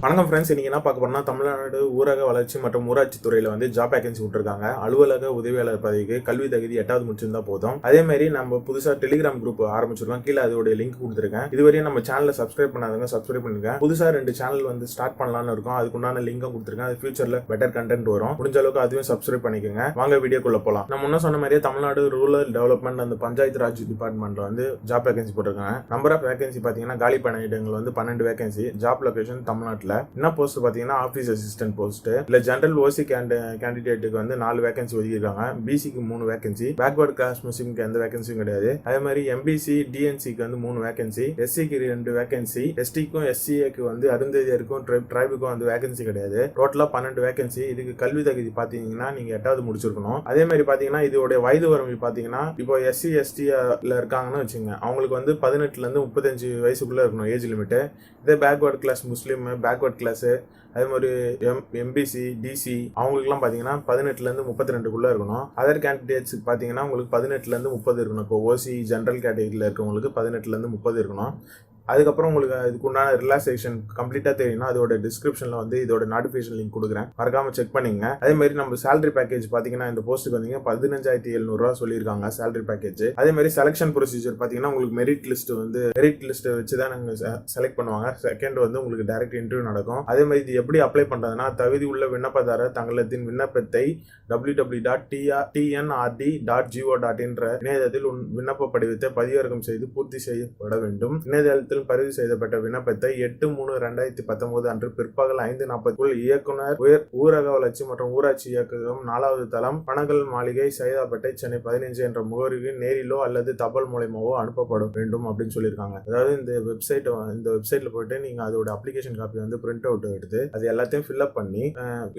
வணக்கம் ஃப்ரெண்ட்ஸ், இன்னைக்கு என்ன பார்க்க போறோம்னா தமிழ்நாடு ஊரக வளர்ச்சி மற்றும் ஊராட்சி துறையில வந்து ஜாப் வேகன்சி விட்டுருக்காங்க. அலுவலக உதவியாளர் பதவிக்கு கல்வி தகுதி 8வது முடிச்சிருந்தா போதும். அதே மாதிரி நம்ம புதுசா டெலிகிராம் குரூப் ஆரம்பிச்சிருக்கோம். கீழே அதோட லிங்க் கொடுத்துருக்கேன். இதுவரையும் நம்ம சேனலை சப்ஸ்கிரைப் பண்ணாதவங்க சப்ஸ்கிரைப் பண்ணுங்க. புதுசா 2 சேனல் வந்து ஸ்டார்ட் பண்ணலாம்னு இருக்கோம். அதுக்குண்டான லிங்கும் கொடுத்துருக்கேன். அது ஃபியூச்சர்ல பெட்டர் கண்டென்ட் வரும். முடிஞ்ச அளவுக்கு அதுவும் சப்ஸ்கிரைப் பண்ணிக்கோங்க. வாங்க வீடியோக்குள்ள போலாம். நம்ம முன்ன சொன்ன மாதிரியே தமிழ்நாடு ரூரல் டெவலப்மெண்ட் அந்த பஞ்சாயத்து ராஜ் டிபார்ட்மெண்ட்ல வந்து ஜாப் வேகன்சி போட்டிருக்காங்க. நம்பர் ஆஃப் வேகன்சி பாத்தீங்கன்னா காலி பணியிடங்கள் வந்து 12 வேகன்சி. ஜாப் லொகேஷன் தமிழ்நாட்டுல. என்ன போஸ்ட் பாத்தீங்கன்னா ஆபீஸ் அசிஸ்டன்ட் போஸ்ட். இல்ல ஜெனரல் ஓசி கேண்டிடேட்டுக்கு வந்து 4 வேகன்சி ஒதுக்கிருக்காங்க. பிசிக்கு 3 வேகன்சி. பேக்வர்ட் கிளாஸ் முஸ்லிம்க்கு எந்த வேகன்சியும் கிடையாது. அதே மாதிரி எம்பிசி டிஎன்சிக்கு வந்து 3 வேகன்சி. எஸ்சிக்கு 2 வேகன்சி. எஸ்டிக்கும் எஸ்சிஏக்கு வந்து அருந்ததியருக்கும் ட்ரைபுக்கும் வந்து வேகன்சி கிடையாது. டோட்டலா 12 வேகன்சி. இதுக்கு கல்வி தகுதி பாத்தீங்கன்னா நீங்க 8வது முடிச்சிருக்கணும். அதே மாதிரி பாத்தீங்கன்னா இதோட வயது வரம்பு பாத்தீங்கன்னா இப்போ எஸ்சி எஸ்டில இருக்காங்கன்னு வச்சுங்க, அவங்களுக்கு வந்து 18ல இருந்து 35 வயசுக்குள்ள இருக்கணும் ஏஜ் லிமிட். இதே backward class Muslim, backward class, அதே மாதிரி எம்பிசி டிசி அவங்களுக்குலாம் பாத்தீங்கன்னா 18ல இருந்து 32க்குள்ள இருக்கணும். அதர் கேண்டிடேட்ஸுக்கு பாத்தீங்கன்னா உங்களுக்கு 18ல இருந்து 30 இருக்கணும். இப்போ ஓசி ஜெனரல் கேட்டகரியில இருக்கவங்களுக்கு 18ல இருந்து 30 இருக்கணும். அதுக்கப்புறம் உங்களுக்கு இதுக்கு உண்டான ரிலாக்ஸேஷன் கம்ப்ளீட்டா தெரியும்னா அதோட டிஸ்கிரிப்ஷன்ல வந்து இதோட நோட்டிபிகேஷன் லிங்க் கொடுக்குறேன், மறக்காம செக் பண்ணிங்க. அதே மாதிரி நம்ம சேலரி பேக்கேஜ் பாத்தீங்கன்னா இந்த போஸ்ட்டுக்கு வந்தீங்க 15,700 ரூபா சொல்லியிருக்காங்க சேலரி பேக்கேஜ். அதே மாதிரி செலக்ஷன் ப்ரொசீஜர் பாத்தீங்கன்னா உங்களுக்கு மெரிட் லிஸ்ட் வச்சுதான் நாங்க செலக்ட் பண்ணுவாங்க. செகண்ட் வந்து உங்களுக்கு டைரக்ட் இன்டர்வியூ நடக்கும். அதே மாதிரி இது எப்படி அப்ளை பண்றதுன்னா, தகுதி உள்ள விண்ணப்பதாரர் தங்களதின் விண்ணப்பத்தை www.tnrd.go.in இணையதளத்தில் விண்ணப்ப படிவத்தை பதிவிறக்கம் செய்து பூர்த்தி செய்யப்பட வேண்டும். இணையதளத்தில் பதிவு செய்யப்பட்ட விண்ணப்பத்தை 8/3/2019 அன்று பிற்பகல் 5:40 இயக்குனர் ஊரக வளர்ச்சி மற்றும் ஊராட்சி இயக்ககம் 4வது தளம் பனகல் மாளிகை சைதாப்பேட்டை சென்னை 15 என்ற முகவரிக்கு நேரிலோ அல்லது தபால் மூலமாவோ அனுப்பப்பட வேண்டும் அப்படின்னு சொல்லியிருக்காங்க. அதாவது இந்த வெப்சைட்ல போயிட்டு நீங்க அதோட அப்ளிகேஷன் காப்பி வந்து பிரிண்ட் அவுட் எடுத்து அது எல்லாத்தையும் ஃபில்அப் பண்ணி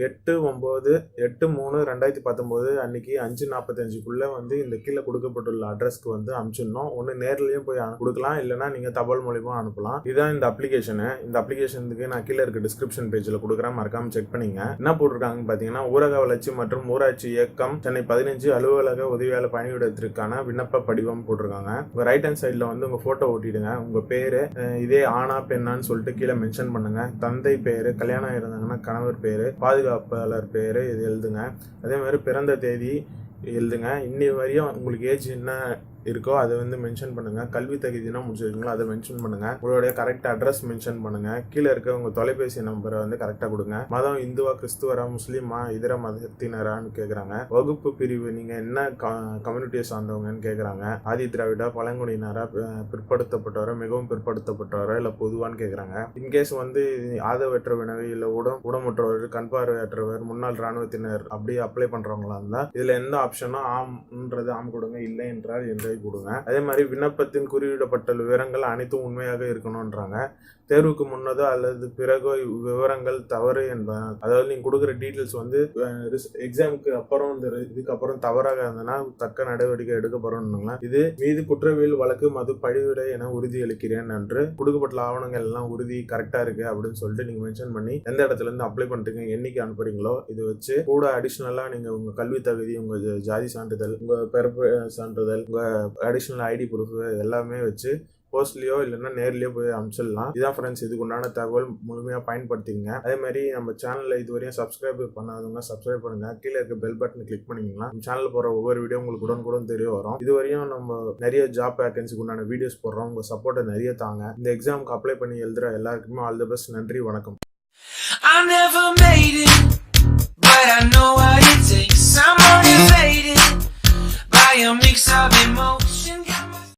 8/3/2019 அன்னைக்கு 5:45 வந்து இந்த கீழே கொடுக்கப்பட்டுள்ள அட்ரஸ்க்கு வந்து அனுப்பிச்சிடணும். ஒன்னு நேர்லயும் போய் கொடுக்கலாம், இல்லைன்னா நீங்க தபால் மூலமா அனுப்பலாம். இதுதான் இந்த அப்ளிகேஷன். இந்த அப்ளிகேஷனுக்கு நான் கீழே இருக்க டிஸ்கிரிப்ஷன் பேஜ்ல கொடுக்குறேன், மறக்காம செக் பண்ணிங்க. என்ன போட்டிருக்காங்க பாத்தீங்கன்னா, ஊரக வளர்ச்சி மற்றும் ஊராட்சி இயக்கம் சென்னை 15 அலுவலக உதவியாளர் பணியிடத்திற்கான விண்ணப்ப படிவம் போட்டிருக்காங்க. உங்க ரைட் ஹேண்ட் சைட்ல வந்து உங்க போட்டோ ஓட்டிடுங்க. உங்க பேரு இதே ஆனா பெண்ணான்னு சொல்லிட்டு கீழே மென்ஷன் பண்ணுங்க. தந்தை பேரு, கல்யாணம் இருந்தாங்கன்னா கணவர் பேரு, பாதுகாப்பாளர் பேரு இது எழுதுங்க. அதே மாதிரி பிறந்த தேதி எழுதுங்க. இன்னி வரையும் உங்களுக்கு ஏஜ் என்ன இருக்கோ அதை வந்து மென்ஷன் பண்ணுங்க. கல்வி தகுதினா முடிச்சிருக்கீங்களோ அதை மென்ஷன் பண்ணுங்க. உங்களுடைய கரெக்ட் அட்ரஸ் மென்ஷன் பண்ணுங்க. கீழே இருக்க உங்க தொலைபேசி நம்பரை வந்து கரெக்டா கொடுங்க. மதம் இந்துவா, கிறிஸ்துவரா, முஸ்லீமா, இதர மதத்தினரான்னு கேக்குறாங்க. வகுப்பு பிரிவு நீங்க என்ன கம்யூனிட்டியை சார்ந்தவங்கன்னு கேக்குறாங்க. ஆதி திராவிடா, பழங்குடியினரா, பிற்படுத்தப்பட்டவரா, மிகவும் பிற்படுத்தப்பட்டவரா, இல்ல பொதுவான்னு கேக்குறாங்க. இன்கேஸ் வந்து ஆதரவற்ற வினவி இல்ல உடமுற்றவர், கண் பார்வையற்றவர், முன்னாள் ராணுவத்தினர் அப்படி அப்ளை பண்றவங்களா இருந்தா இதுல எந்த ஆப்ஷனும் ஆம்ன்றது ஆம் கொடுங்க, இல்லை என்றால் என்று கொடுங்க. அதே மாதிரி விண்ணப்பத்தின் குறியிடப்பட்ட விவரங்கள் அனைத்தும் உண்மையாக இருக்கணும்ன்றாங்க. தேர்வுக்கு முன்னதோ அல்லது பிறகோ விவரங்கள் தவறு என்பது, அதாவது நீங்க கொடுக்குற டீட்டெயில்ஸ் வந்து எக்ஸாமுக்கு அப்புறம் இதுக்கு அப்புறம் தவறாக இருந்ததுன்னா தக்க நடவடிக்கை எடுக்கப்படும். இது மீது குற்றவியல் வழக்கு மது பழிவிட என உறுதியளிக்கிறேன் என்று கொடுக்கப்பட்ட ஆவணங்கள் எல்லாம் உறுதி கரெக்டா இருக்கு அப்படின்னு சொல்லிட்டு நீங்க மென்ஷன் பண்ணி எந்த இடத்துல இருந்து அப்ளை பண்றீங்க, என்னைக்கு அனுப்புறீங்களோ இது வச்சு கூட அடிஷனலா நீங்க உங்க கல்வி தகுதி, உங்க ஜாதி சான்றிதழ், உங்க பிறப்பு சான்றிதழ், உங்க அடிஷனல் ஐடி ப்ரூஃப் எல்லாமே வச்சு போஸ்ட்லயோ இல்லைன்னா நேர்லயோ போய் அனுப்பிச்சிடலாம். இதான் ஃப்ரெண்ட்ஸ், இதுக்கு உண்டான தகவல் முழுமையா பயன்படுத்திங்க. அதே மாதிரி நம்ம சேனல்ல இதுவரையும் சப்ஸ்கிரைப் பண்ணாதவங்க சப்ஸ்கிரைப் பண்ணுங்க. கீழே இருக்க பெல் பட்டன் கிளிக் பண்ணிங்கன்னா நம்ம சேனல் போற ஒவ்வொரு வீடியோ உங்களுக்கு உடனுக்குடன் தெரிய வரும். இதுவரையும் நம்ம நிறைய ஜாப் வேகன்சிக்கு உண்டான வீடியோஸ் போடுறோம். உங்க சப்போர்ட்டை நிறைய தாங்க. இந்த எக்ஸாமுக்கு அப்ளை பண்ணி எழுதுற எல்லாருக்குமே ஆல் தி பெஸ்ட். நன்றி, வணக்கம்.